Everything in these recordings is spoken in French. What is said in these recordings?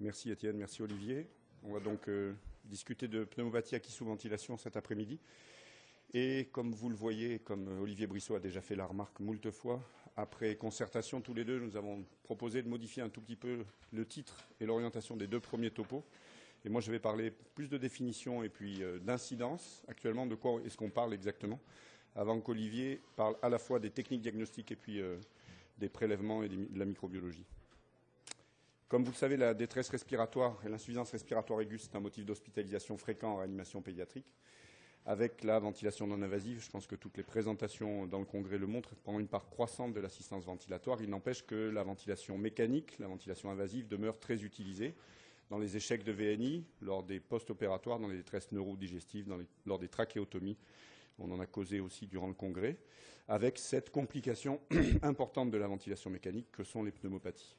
Merci Étienne, merci Olivier. On va donc discuter de pneumopathie acquise sous ventilation cet après-midi. Et comme vous le voyez, comme Olivier Brissot a déjà fait la remarque moult fois, après concertation tous les deux, nous avons proposé de modifier un tout petit peu le titre et l'orientation des deux premiers topos. Et moi, je vais parler plus de définition et puis d'incidence. Actuellement, de quoi est-ce qu'on parle exactement, avant qu'Olivier parle à la fois des techniques diagnostiques et puis des prélèvements et de la microbiologie. Comme vous le savez, la détresse respiratoire et l'insuffisance respiratoire aiguë, c'est un motif d'hospitalisation fréquent en réanimation pédiatrique. Avec la ventilation non invasive, je pense que toutes les présentations dans le congrès le montrent, prend une part croissante de l'assistance ventilatoire. Il n'empêche que la ventilation mécanique, la ventilation invasive, demeure très utilisée dans les échecs de VNI, lors des post-opératoires, dans les détresses neurodigestives, lors des trachéotomies. On en a causé aussi durant le congrès, avec cette complication importante de la ventilation mécanique que sont les pneumopathies.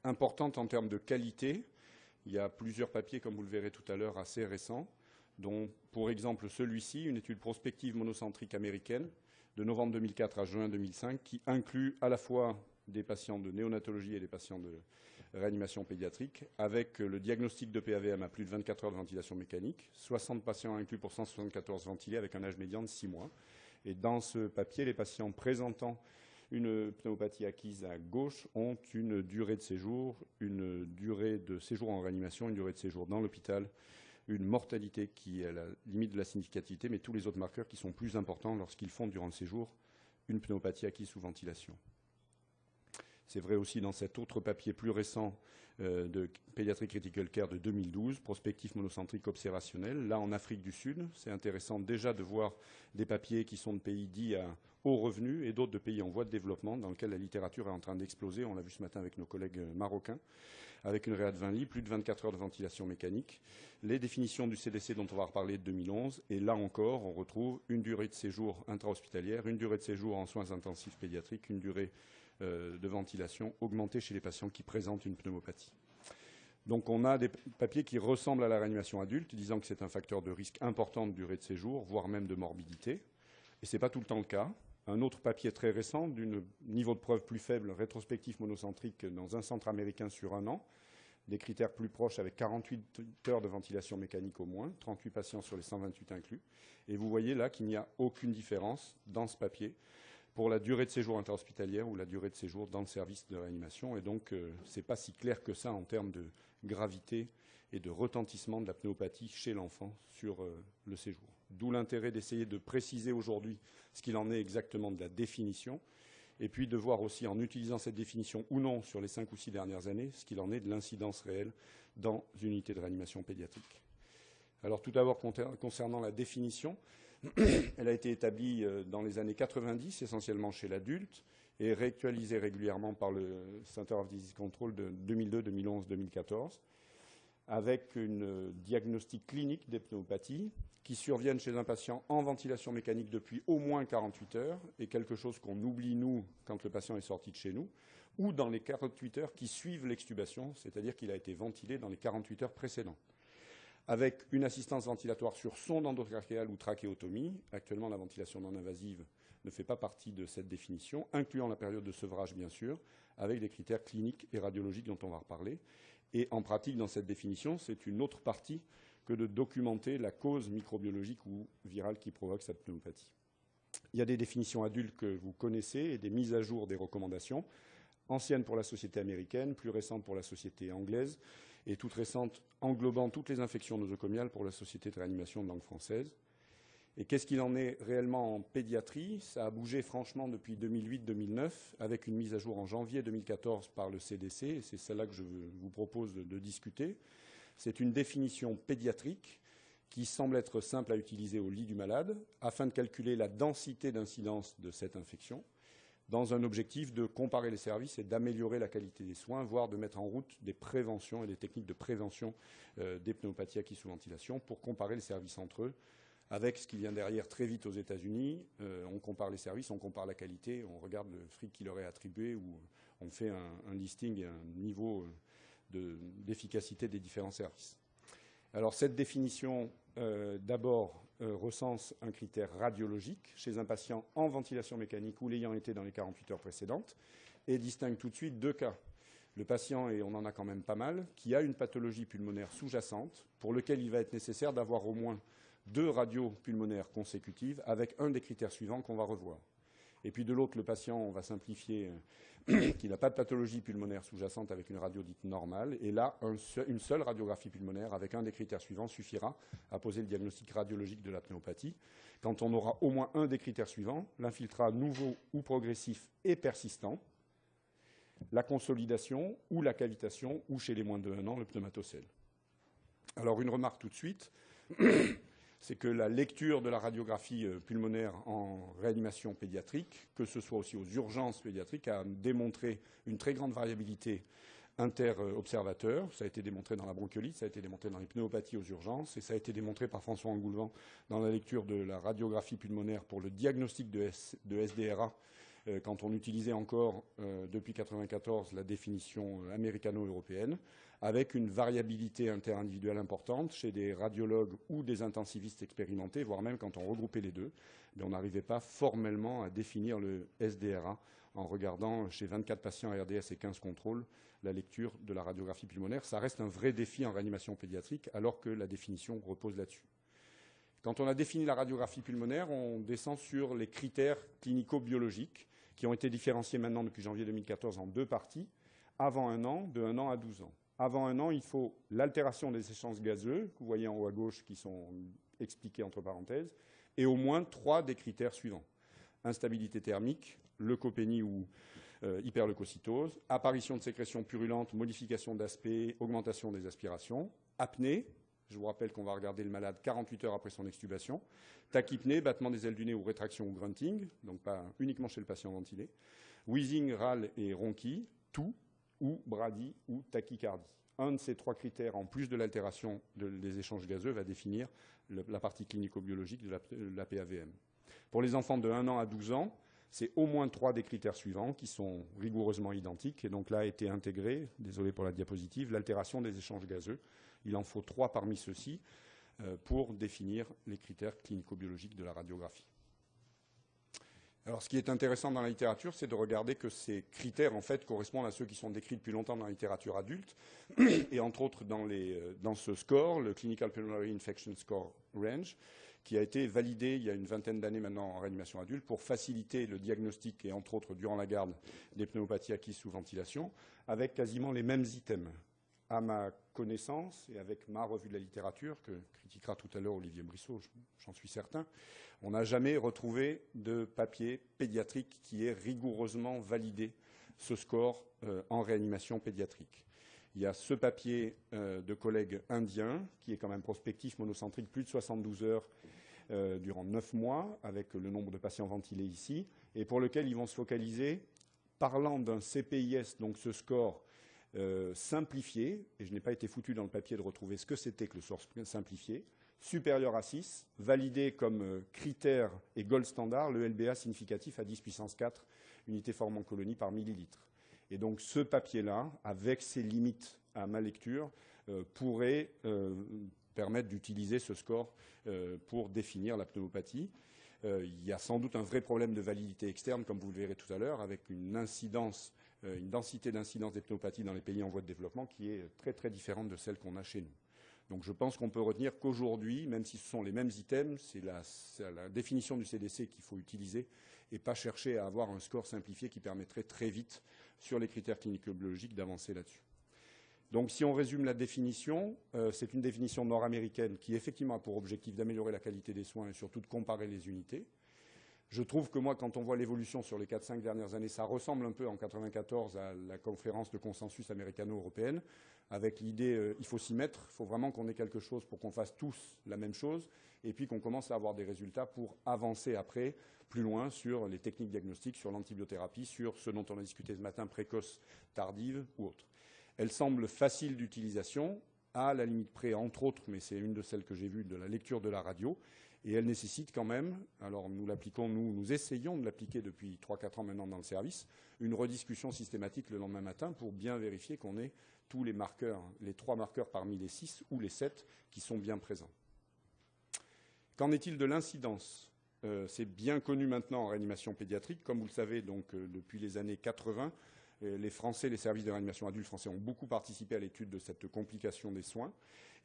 Importante en termes de qualité, il y a plusieurs papiers, comme vous le verrez tout à l'heure, assez récents, dont, pour exemple, celui-ci, une étude prospective monocentrique américaine de novembre 2004 à juin 2005, qui inclut à la fois des patients de néonatologie et des patients de réanimation pédiatrique, avec le diagnostic de PAVM à plus de 24 heures de ventilation mécanique, 60 patients inclus pour 174 ventilés, avec un âge médian de 6 mois. Et dans ce papier, les patients présentant une pneumopathie acquise à gauche ont une durée de séjour, une durée de séjour en réanimation, une durée de séjour dans l'hôpital, une mortalité qui est à la limite de la significativité, mais tous les autres marqueurs qui sont plus importants lorsqu'ils font durant le séjour une pneumopathie acquise sous ventilation. C'est vrai aussi dans cet autre papier plus récent de Pediatric Critical Care de 2012, prospectif monocentrique observationnel. Là, en Afrique du Sud, c'est intéressant déjà de voir des papiers qui sont de pays dits à haut revenu et d'autres de pays en voie de développement, dans lesquels la littérature est en train d'exploser. On l'a vu ce matin avec nos collègues marocains, avec une réa de 20 lits, plus de 24 heures de ventilation mécanique. Les définitions du CDC dont on va reparler de 2011. Et là encore, on retrouve une durée de séjour intra-hospitalière, une durée de séjour en soins intensifs pédiatriques, une durée de ventilation augmentée chez les patients qui présentent une pneumopathie. Donc on a des papiers qui ressemblent à la réanimation adulte, disant que c'est un facteur de risque important de durée de séjour, voire même de morbidité. Et ce n'est pas tout le temps le cas. Un autre papier très récent, d'un niveau de preuve plus faible, rétrospectif monocentrique dans un centre américain sur un an, des critères plus proches avec 48 heures de ventilation mécanique au moins, 38 patients sur les 128 inclus. Et vous voyez là qu'il n'y a aucune différence dans ce papier pour la durée de séjour interhospitalière ou la durée de séjour dans le service de réanimation. Et donc, ce n'est pas si clair que ça en termes de gravité et de retentissement de la pneumopathie chez l'enfant sur le séjour. D'où l'intérêt d'essayer de préciser aujourd'hui ce qu'il en est exactement de la définition, et puis de voir aussi, en utilisant cette définition ou non sur les 5 ou 6 dernières années, ce qu'il en est de l'incidence réelle dans une unité de réanimation pédiatrique. Alors tout d'abord, concernant la définition, elle a été établie dans les années 90, essentiellement chez l'adulte, et réactualisée régulièrement par le Center of Disease Control de 2002, 2011, 2014, avec une diagnostic clinique des pneumopathies qui surviennent chez un patient en ventilation mécanique depuis au moins 48 heures, et quelque chose qu'on oublie, nous, quand le patient est sorti de chez nous, ou dans les 48 heures qui suivent l'extubation, c'est-à-dire qu'il a été ventilé dans les 48 heures précédentes, avec une assistance ventilatoire sur sonde endotrachéale ou trachéotomie. Actuellement, la ventilation non invasive ne fait pas partie de cette définition, incluant la période de sevrage, bien sûr, avec des critères cliniques et radiologiques dont on va reparler. Et en pratique, dans cette définition, c'est une autre partie que de documenter la cause microbiologique ou virale qui provoque cette pneumopathie. Il y a des définitions adultes que vous connaissez et des mises à jour des recommandations, anciennes pour la société américaine, plus récentes pour la société anglaise, et toute récente englobant toutes les infections nosocomiales pour la Société de réanimation de langue française. Et qu'est-ce qu'il en est réellement en pédiatrie? Ça a bougé franchement depuis 2008-2009, avec une mise à jour en janvier 2014 par le CDC, et c'est celle-là que je vous propose de discuter. C'est une définition pédiatrique qui semble être simple à utiliser au lit du malade, afin de calculer la densité d'incidence de cette infection, dans un objectif de comparer les services et d'améliorer la qualité des soins, voire de mettre en route des préventions et des techniques de prévention des pneumopathies acquises sous ventilation pour comparer les services entre eux, avec ce qui vient derrière très vite aux États-Unis. On compare les services, on compare la qualité, on regarde le fric qui leur est attribué, ou on fait un listing et un niveau d'efficacité des différents services. Alors cette définition, d'abord, recense un critère radiologique chez un patient en ventilation mécanique ou l'ayant été dans les 48 heures précédentes, et distingue tout de suite deux cas. le patient, et on en a quand même pas mal, qui a une pathologie pulmonaire sous-jacente, pour lequel il va être nécessaire d'avoir au moins 2 radios pulmonaires consécutives avec un des critères suivants qu'on va revoir. Et puis de l'autre, le patient, on va simplifier, qui n'a pas de pathologie pulmonaire sous-jacente avec une radio dite normale. Et là, une seule radiographie pulmonaire avec un des critères suivants suffira à poser le diagnostic radiologique de l'apnéopathie. Quand on aura au moins un des critères suivants, l'infiltrat nouveau ou progressif et persistant, la consolidation ou la cavitation, ou chez les moins de 1 an, le pneumatocèle. Alors une remarque tout de suite, c'est que la lecture de la radiographie pulmonaire en réanimation pédiatrique, que ce soit aussi aux urgences pédiatriques, a démontré une très grande variabilité inter-observateurs. Ça a été démontré dans la bronchiolite, ça a été démontré dans les pneumopathies aux urgences, et ça a été démontré par François Engoulevent dans la lecture de la radiographie pulmonaire pour le diagnostic de SDRA, quand on utilisait encore, depuis 1994, la définition américano-européenne, avec une variabilité interindividuelle importante chez des radiologues ou des intensivistes expérimentés, voire même quand on regroupait les deux, mais on n'arrivait pas formellement à définir le SDRA en regardant chez 24 patients RDS et 15 contrôles la lecture de la radiographie pulmonaire. Ça reste un vrai défi en réanimation pédiatrique, alors que la définition repose là-dessus. Quand on a défini la radiographie pulmonaire, on descend sur les critères clinico-biologiques qui ont été différenciés maintenant depuis janvier 2014 en 2 parties, avant 1 an, de 1 an à 12 ans. Avant 1 an, il faut l'altération des échanges gazeux, que vous voyez en haut à gauche, qui sont expliqués entre parenthèses, et au moins 3 des critères suivants. Instabilité thermique, leucopénie ou hyperleucocytose, apparition de sécrétions purulentes, modification d'aspect, augmentation des aspirations, apnée. Je vous rappelle qu'on va regarder le malade 48 heures après son extubation. Tachypnée, battement des ailes du nez ou rétraction ou grunting, donc pas uniquement chez le patient ventilé. Wheezing, râle et ronchi, toux ou bradie ou tachycardie. Un de ces 3 critères, en plus de l'altération des échanges gazeux, va définir la partie clinico-biologique de la PAVM. Pour les enfants de 1 an à 12 ans, c'est au moins 3 des critères suivants qui sont rigoureusement identiques. Et donc là a été intégré, désolé pour la diapositive, l'altération des échanges gazeux. Il en faut 3 parmi ceux-ci pour définir les critères clinico-biologiques de la radiographie. Alors, ce qui est intéressant dans la littérature, c'est de regarder que ces critères, en fait, correspondent à ceux qui sont décrits depuis longtemps dans la littérature adulte, et entre autres dans ce score, le Clinical Pulmonary Infection Score Range, qui a été validé il y a une vingtaine d'années maintenant en réanimation adulte pour faciliter le diagnostic, et entre autres durant la garde, des pneumopathies acquises sous ventilation, avec quasiment les mêmes items. À ma connaissance, et avec ma revue de la littérature, que critiquera tout à l'heure Olivier Brissot, j'en suis certain, on n'a jamais retrouvé de papier pédiatrique qui ait rigoureusement validé ce score en réanimation pédiatrique. Il y a ce papier de collègues indiens, qui est quand même prospectif, monocentrique, plus de 72 heures durant 9 mois, avec le nombre de patients ventilés ici, et pour lequel ils vont se focaliser, parlant d'un CPIS, donc ce score simplifié, et je n'ai pas été foutu dans le papier de retrouver ce que c'était que le score simplifié, supérieur à 6, validé comme critère et gold standard, le LBA significatif à 10 puissance 4 unités formant colonie par millilitre. Et donc ce papier-là, avec ses limites à ma lecture, pourrait permettre d'utiliser ce score pour définir la pneumopathie. Il y a sans doute un vrai problème de validité externe, comme vous le verrez tout à l'heure, avec une densité d'incidence des pneumopathies dans les pays en voie de développement qui est très très différente de celle qu'on a chez nous. Donc je pense qu'on peut retenir qu'aujourd'hui, même si ce sont les mêmes items, c'est la définition du CDC qu'il faut utiliser et pas chercher à avoir un score simplifié qui permettrait très vite, sur les critères clinico-biologiques, d'avancer là-dessus. Donc si on résume la définition, c'est une définition nord-américaine qui effectivement a pour objectif d'améliorer la qualité des soins et surtout de comparer les unités. Je trouve que moi, quand on voit l'évolution sur les 4-5 dernières années, ça ressemble un peu en 1994 à la conférence de consensus américano-européenne, avec l'idée il faut s'y mettre, il faut vraiment qu'on ait quelque chose pour qu'on fasse tous la même chose, et puis qu'on commence à avoir des résultats pour avancer après, plus loin, sur les techniques diagnostiques, sur l'antibiothérapie, sur ce dont on a discuté ce matin, précoce, tardive ou autre. Elle semble facile d'utilisation, à la limite près, entre autres, mais c'est une de celles que j'ai vues, de la lecture de la radio. Et elle nécessite quand même, alors nous l'appliquons, nous essayons de l'appliquer depuis 3-4 ans maintenant dans le service, une rediscussion systématique le lendemain matin pour bien vérifier qu'on ait tous les marqueurs, les 3 marqueurs parmi les 6 ou les 7 qui sont bien présents. Qu'en est-il de l'incidence ? C'est bien connu maintenant en réanimation pédiatrique. Comme vous le savez, donc, depuis les années 80, Les Français, les services de réanimation adultes français ont beaucoup participé à l'étude de cette complication des soins.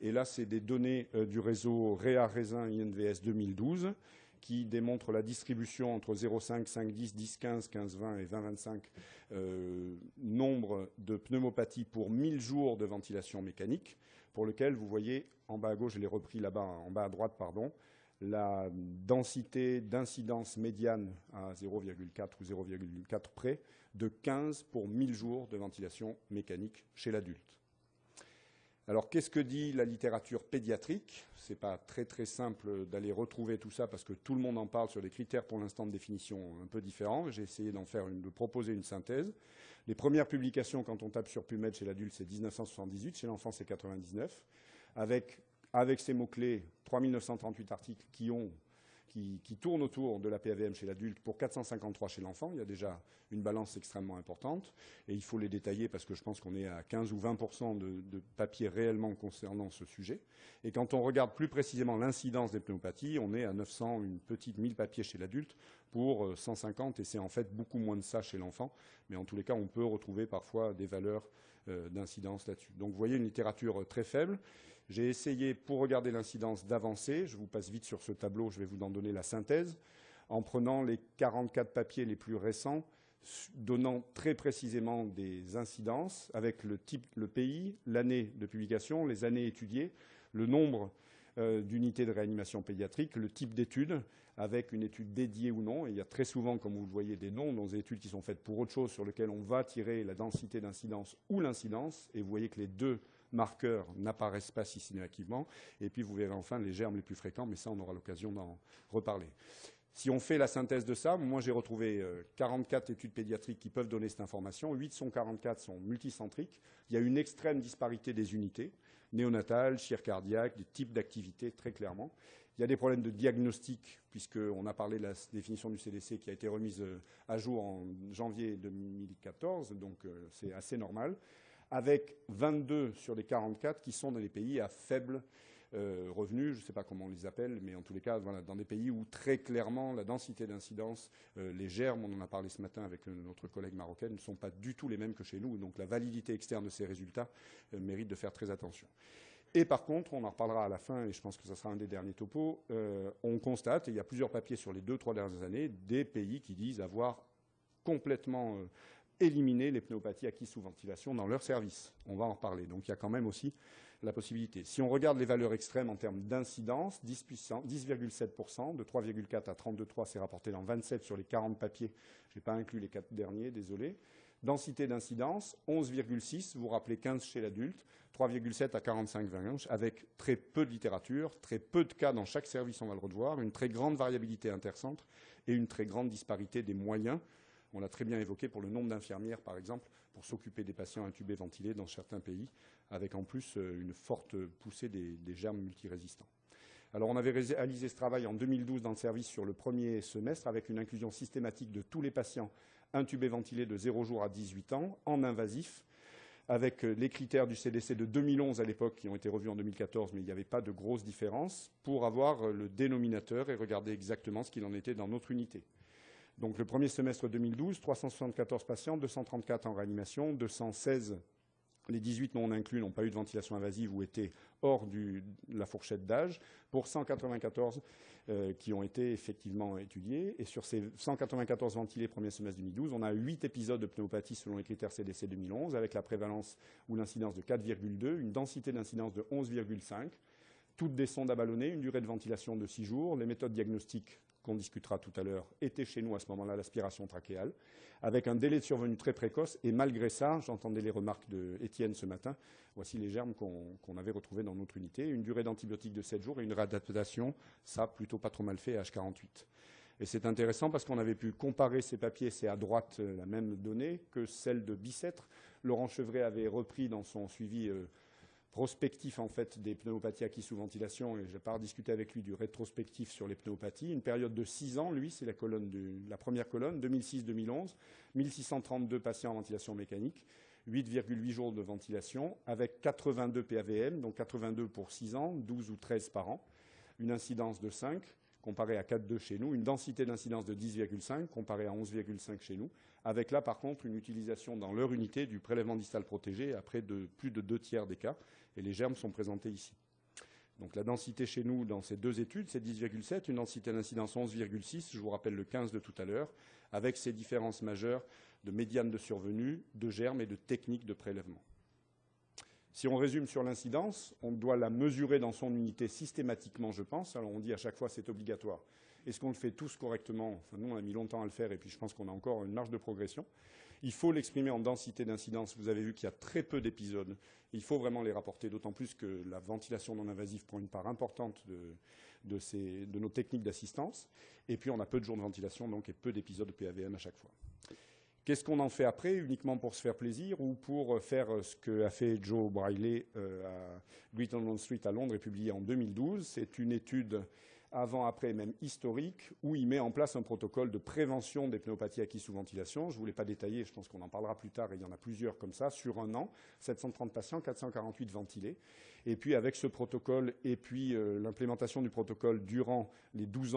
Et là, c'est des données du réseau Réa-Raisin INVS 2012 qui démontrent la distribution entre 0,5, 5, 10, 10, 15, 15, 20 et 20, 25 nombre de pneumopathies pour 1000 jours de ventilation mécanique, pour lequel vous voyez en bas à gauche, je l'ai repris là-bas, en bas à droite, pardon, la densité d'incidence médiane à 0,4 ou 0,4 près de 15 pour 1000 jours de ventilation mécanique chez l'adulte. Alors, qu'est-ce que dit la littérature pédiatrique? Ce n'est pas très très simple d'aller retrouver tout ça parce que tout le monde en parle sur des critères pour l'instant de définition un peu différents. J'ai essayé de proposer une synthèse. Les premières publications, quand on tape sur PubMed chez l'adulte, c'est 1978, chez l'enfant, c'est 99, avec ces mots-clés, 3938 articles qui tournent autour de la PAVM chez l'adulte pour 453 chez l'enfant. Il y a déjà une balance extrêmement importante. Et il faut les détailler parce que je pense qu'on est à 15 ou 20% de papiers réellement concernant ce sujet. Et quand on regarde plus précisément l'incidence des pneumopathies, on est à 900, une petite 1000 papiers chez l'adulte pour 150. Et c'est en fait beaucoup moins de ça chez l'enfant. Mais en tous les cas, on peut retrouver parfois des valeurs d'incidence là-dessus. Donc vous voyez une littérature très faible. J'ai essayé, pour regarder l'incidence, d'avancer. Je vous passe vite sur ce tableau, je vais vous en donner la synthèse, en prenant les 44 papiers les plus récents, donnant très précisément des incidences avec le type, le pays, l'année de publication, les années étudiées, le nombre d'unités de réanimation pédiatrique, le type d'étude, avec une étude dédiée ou non. Et il y a très souvent, comme vous le voyez, des noms dans des études qui sont faites pour autre chose, sur lesquelles on va tirer la densité d'incidence ou l'incidence. Et vous voyez que les deux marqueurs n'apparaissent pas systématiquement. Et puis, vous verrez enfin les germes les plus fréquents, mais ça, on aura l'occasion d'en reparler. Si on fait la synthèse de ça, moi, j'ai retrouvé 44 études pédiatriques qui peuvent donner cette information. 8 sont 44 sont multicentriques. Il y a une extrême disparité des unités, néonatales, chir cardiaque, des types d'activités, très clairement. Il y a des problèmes de diagnostic, puisqu'on a parlé de la définition du CDC qui a été remise à jour en janvier 2014, donc c'est assez normal, avec 22 sur les 44 qui sont dans les pays à faible revenus, je ne sais pas comment on les appelle, mais en tous les cas, voilà, dans des pays où très clairement la densité d'incidence, les germes, on en a parlé ce matin avec notre collègue marocaine, ne sont pas du tout les mêmes que chez nous. Donc la validité externe de ces résultats mérite de faire très attention. Et par contre, on en reparlera à la fin, et je pense que ce sera un des derniers topos, on constate, et il y a plusieurs papiers sur les 2-3 dernières années, des pays qui disent avoir complètement éliminé les pneumopathies acquises sous ventilation dans leur service. On va en reparler. Donc il y a quand même aussi la possibilité. Si on regarde les valeurs extrêmes en termes d'incidence, 10,7%, de 3,4 à 32,3, c'est rapporté dans 27 sur les 40 papiers. Je n'ai pas inclus les 4 derniers, désolé. Densité d'incidence, 11,6, vous vous rappelez 15 chez l'adulte, 3,7 à 45,20, avec très peu de littérature, très peu de cas dans chaque service, on va le revoir, une très grande variabilité intercentre et une très grande disparité des moyens. On l'a très bien évoqué pour le nombre d'infirmières, par exemple, pour s'occuper des patients intubés ventilés dans certains pays, avec en plus une forte poussée des germes multirésistants. Alors on avait réalisé ce travail en 2012 dans le service sur le premier semestre, avec une inclusion systématique de tous les patients intubés ventilés de 0 jours à 18 ans, en invasif, avec les critères du CDC de 2011 à l'époque, qui ont été revus en 2014, mais il n'y avait pas de grosse différence, pour avoir le dénominateur et regarder exactement ce qu'il en était dans notre unité. Donc le premier semestre 2012, 374 patients, 234 en réanimation, 216, les 18 non inclus n'ont pas eu de ventilation invasive ou étaient hors de la fourchette d'âge, pour 194 qui ont été effectivement étudiés. Et sur ces 194 ventilés premier semestre 2012, on a 8 épisodes de pneumopathie selon les critères CDC 2011, avec la prévalence ou l'incidence de 4,2, une densité d'incidence de 11,5, toutes des sondes à ballonner, une durée de ventilation de 6 jours, les méthodes diagnostiques qu'on discutera tout à l'heure, était chez nous à ce moment-là l'aspiration trachéale, avec un délai de survenue très précoce. Et malgré ça, j'entendais les remarques d'Étienne ce matin, voici les germes qu'on avait retrouvés dans notre unité, une durée d'antibiotiques de 7 jours et une réadaptation, ça plutôt pas trop mal fait, à H48. Et c'est intéressant parce qu'on avait pu comparer ces papiers, c'est à droite la même donnée que celle de Bicêtre. Laurent Chevret avait repris dans son suivi prospectif en fait des pneumopathies acquises sous ventilation, et je n'ai pas rediscuté avec lui du rétrospectif sur les pneumopathies, une période de 6 ans, lui, c'est la première colonne, 2006-2011, 1632 patients en ventilation mécanique, 8,8 jours de ventilation, avec 82 PAVM, donc 82 pour 6 ans, 12 ou 13 par an, une incidence de 5, comparée à 4,2 chez nous, une densité d'incidence de 10,5, comparée à 11,5 chez nous, avec là, par contre, une utilisation dans leur unité du prélèvement distal protégé à près de plus de 2/3 des cas. Et les germes sont présentés ici. Donc la densité chez nous, dans ces deux études, c'est 10,7, une densité d'incidence 11,6, je vous rappelle le 15 de tout à l'heure, avec ces différences majeures de médiane de survenue, de germes et de techniques de prélèvement. Si on résume sur l'incidence, on doit la mesurer dans son unité systématiquement, je pense. Alors on dit à chaque fois c'est obligatoire. Est-ce qu'on le fait tous correctement? Enfin, nous, on a mis longtemps à le faire et puis je pense qu'on a encore une marge de progression. Il faut l'exprimer en densité d'incidence. Vous avez vu qu'il y a très peu d'épisodes. Il faut vraiment les rapporter, d'autant plus que la ventilation non invasive prend une part importante de nos techniques d'assistance. Et puis on a peu de jours de ventilation donc, et peu d'épisodes de PAVN à chaque fois. Qu'est-ce qu'on en fait après, uniquement pour se faire plaisir ou pour faire ce qu'a fait Joe Brierley à Great Ormond Street à Londres et publié en 2012? C'est une étude avant-après, même historique, où il met en place un protocole de prévention des pneumopathies acquises sous ventilation. Je ne voulais pas détailler, je pense qu'on en parlera plus tard, et il y en a plusieurs comme ça, sur un an, 730 patients, 448 ventilés. Et puis avec ce protocole et puis l'implémentation du protocole durant les 12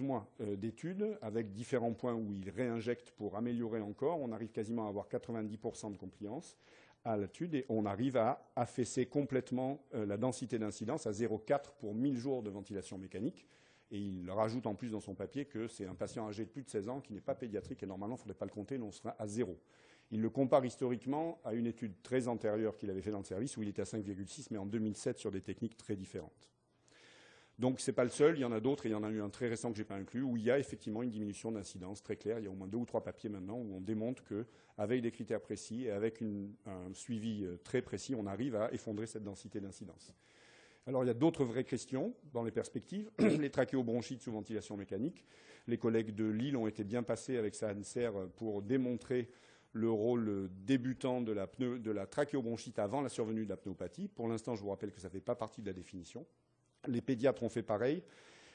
mois d'études, avec différents points où il réinjecte pour améliorer encore, on arrive quasiment à avoir 90% de compliance à l'étude et on arrive à affaisser complètement la densité d'incidence à 0,4 pour 1000 jours de ventilation mécanique. Et il rajoute en plus dans son papier que c'est un patient âgé de plus de 16 ans qui n'est pas pédiatrique et normalement il ne faudrait pas le compter, on sera à 0. Il le compare historiquement à une étude très antérieure qu'il avait fait dans le service où il était à 5,6 mais en 2007 sur des techniques très différentes. Donc ce n'est pas le seul, il y en a d'autres, et il y en a eu un très récent que je n'ai pas inclus, où il y a effectivement une diminution d'incidence très claire. Il y a au moins 2 ou 3 papiers maintenant où on démontre qu'avec des critères précis et avec un suivi très précis, on arrive à effondrer cette densité d'incidence. Alors il y a d'autres vraies questions dans les perspectives. Les trachéobronchites sous ventilation mécanique. Les collègues de Lille ont été bien passés avec Sahanser pour démontrer le rôle débutant de la trachéobronchite avant la survenue de la pneumopathie. Pour l'instant, je vous rappelle que ça ne fait pas partie de la définition. Les pédiatres ont fait pareil.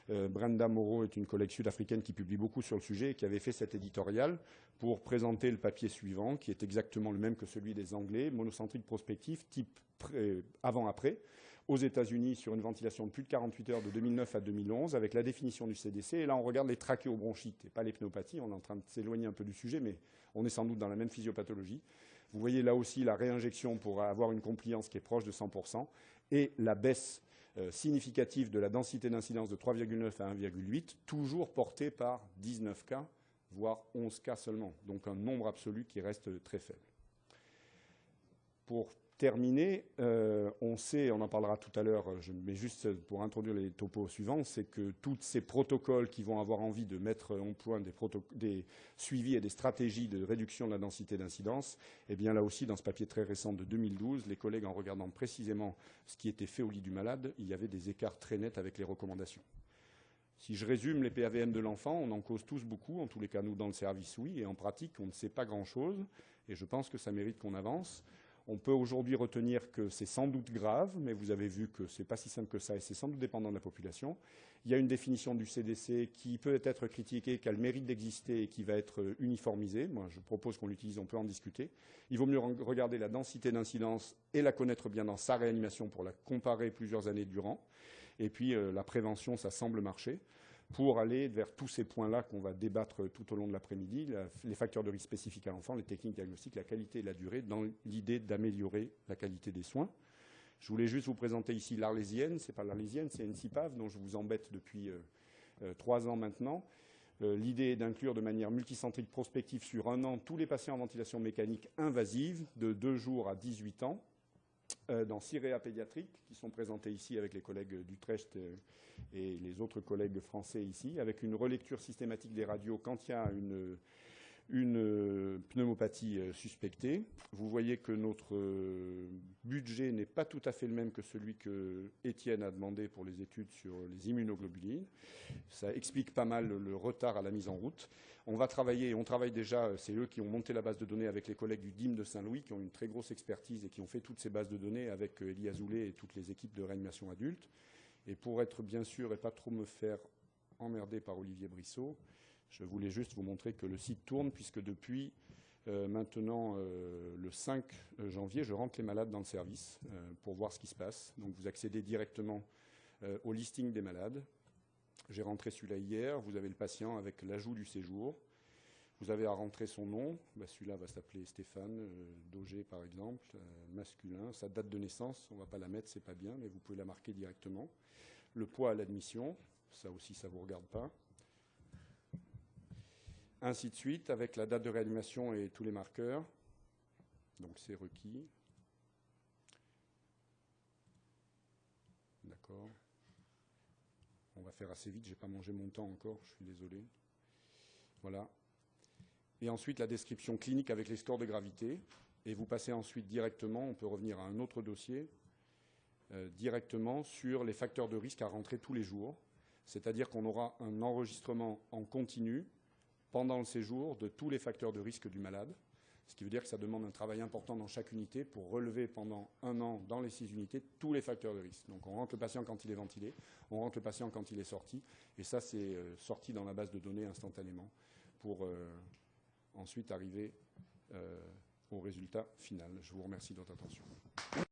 Brenda Moreau est une collègue sud-africaine qui publie beaucoup sur le sujet et qui avait fait cet éditorial pour présenter le papier suivant, qui est exactement le même que celui des Anglais, monocentrique prospectif, type avant-après, aux États-Unis sur une ventilation de plus de 48 heures de 2009 à 2011, avec la définition du CDC. Et là, on regarde les trachéobronchites et pas les pneumopathies. On est en train de s'éloigner un peu du sujet, mais on est sans doute dans la même physiopathologie. Vous voyez là aussi la réinjection pour avoir une compliance qui est proche de 100% et la baisse significative de la densité d'incidence de 3,9 à 1,8, toujours portée par 19 cas, voire 11 cas seulement. Donc un nombre absolu qui reste très faible. Pour terminer, on sait, on en parlera tout à l'heure, mais juste pour introduire les topos suivants, c'est que tous ces protocoles qui vont avoir envie de mettre en point des suivis et des stratégies de réduction de la densité d'incidence, eh bien là aussi, dans ce papier très récent de 2012, les collègues, en regardant précisément ce qui était fait au lit du malade, il y avait des écarts très nets avec les recommandations. Si je résume les PAVN de l'enfant, on en cause tous beaucoup, en tous les cas nous dans le service oui, et en pratique on ne sait pas grand-chose, et je pense que ça mérite qu'on avance. On peut aujourd'hui retenir que c'est sans doute grave, mais vous avez vu que ce n'est pas si simple que ça et c'est sans doute dépendant de la population. Il y a une définition du CDC qui peut être critiquée, qui a le mérite d'exister et qui va être uniformisée. Moi, je propose qu'on l'utilise, on peut en discuter. Il vaut mieux regarder la densité d'incidence et la connaître bien dans sa réanimation pour la comparer plusieurs années durant. Et puis, la prévention, ça semble marcher. Pour aller vers tous ces points-là qu'on va débattre tout au long de l'après-midi, les facteurs de risque spécifiques à l'enfant, les techniques diagnostiques, la qualité et la durée, dans l'idée d'améliorer la qualité des soins. Je voulais juste vous présenter ici l'Arlésienne. Ce n'est pas l'Arlésienne, c'est une CIPAV dont je vous embête depuis 3 ans maintenant. L'idée est d'inclure de manière multicentrique prospective sur un an tous les patients en ventilation mécanique invasive de 2 jours à 18 ans. Dans 6 réas pédiatriques qui sont présentés ici avec les collègues d'Utrecht et les autres collègues français ici, avec une relecture systématique des radios quand il y a une pneumopathie suspectée. Vous voyez que notre budget n'est pas tout à fait le même que celui que Étienne a demandé pour les études sur les immunoglobulines. Ça explique pas mal le retard à la mise en route. On va travailler, on travaille déjà, c'est eux qui ont monté la base de données avec les collègues du DIM de Saint-Louis, qui ont une très grosse expertise et qui ont fait toutes ces bases de données avec Elie Azoulay et toutes les équipes de réanimation adulte. Et pour être bien sûr et pas trop me faire emmerder par Olivier Brissot, je voulais juste vous montrer que le site tourne, puisque depuis maintenant le 5 janvier, je rentre les malades dans le service pour voir ce qui se passe. Donc vous accédez directement au listing des malades. J'ai rentré celui-là hier. Vous avez le patient avec l'ajout du séjour. Vous avez à rentrer son nom. Celui-là va s'appeler Stéphane Daugé, par exemple, masculin. Sa date de naissance, on ne va pas la mettre, c'est pas bien, mais vous pouvez la marquer directement. Le poids à l'admission, ça aussi, ça ne vous regarde pas. Ainsi de suite, avec la date de réanimation et tous les marqueurs. Donc c'est requis. D'accord. On va faire assez vite, je n'ai pas mangé mon temps encore, je suis désolé. Voilà. Et ensuite la description clinique avec les scores de gravité. Et vous passez ensuite directement, on peut revenir à un autre dossier, directement sur les facteurs de risque à rentrer tous les jours. C'est-à-dire qu'on aura un enregistrement en continu pendant le séjour de tous les facteurs de risque du malade. Ce qui veut dire que ça demande un travail important dans chaque unité pour relever pendant 1 an dans les 6 unités tous les facteurs de risque. Donc on rentre le patient quand il est ventilé, on rentre le patient quand il est sorti, et ça c'est sorti dans la base de données instantanément pour ensuite arriver au résultat final. Je vous remercie de votre attention.